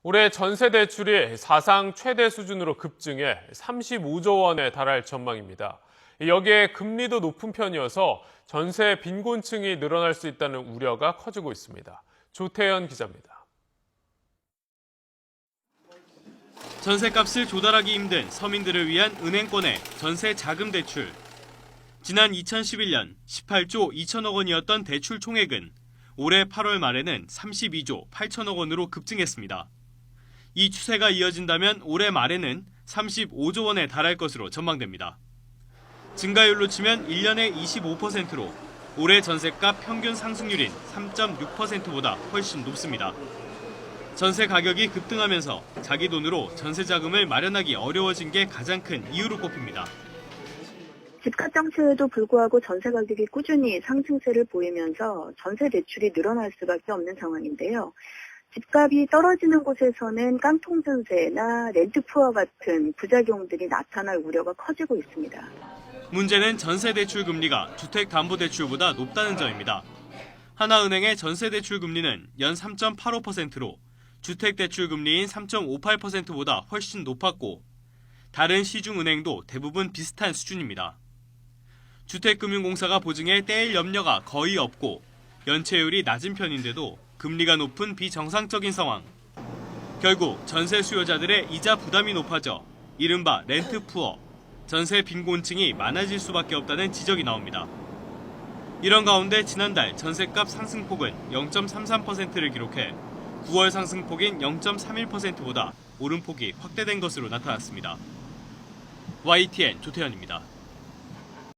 올해 전세 대출이 사상 최대 수준으로 급증해 35조 원에 달할 전망입니다. 여기에 금리도 높은 편이어서 전세 빈곤층이 늘어날 수 있다는 우려가 커지고 있습니다. 조태현 기자입니다. 전세값을 조달하기 힘든 서민들을 위한 은행권의 전세 자금 대출. 지난 2011년 18조 2천억 원이었던 대출 총액은 올해 8월 말에는 32조 8천억 원으로 급증했습니다. 이 추세가 이어진다면 올해 말에는 35조 원에 달할 것으로 전망됩니다. 증가율로 치면 1년에 25%로 올해 전세값 평균 상승률인 3.6%보다 훨씬 높습니다. 전세 가격이 급등하면서 자기 돈으로 전세 자금을 마련하기 어려워진 게 가장 큰 이유로 꼽힙니다. 집값 정책에도 불구하고 전세 가격이 꾸준히 상승세를 보이면서 전세 대출이 늘어날 수밖에 없는 상황인데요. 집값이 떨어지는 곳에서는 깡통 전세나 렌트 푸어 같은 부작용들이 나타날 우려가 커지고 있습니다. 문제는 전세 대출 금리가 주택담보대출보다 높다는 점입니다. 하나은행의 전세 대출 금리는 연 3.85%로 주택대출 금리인 3.58%보다 훨씬 높았고 다른 시중은행도 대부분 비슷한 수준입니다. 주택금융공사가 보증해 떼일 염려가 거의 없고 연체율이 낮은 편인데도 금리가 높은 비정상적인 상황. 결국 전세 수요자들의 이자 부담이 높아져 이른바 렌트 푸어, 전세 빈곤층이 많아질 수밖에 없다는 지적이 나옵니다. 이런 가운데 지난달 전세값 상승폭은 0.33%를 기록해 9월 상승폭인 0.31%보다 오름폭이 확대된 것으로 나타났습니다. YTN 조태현입니다.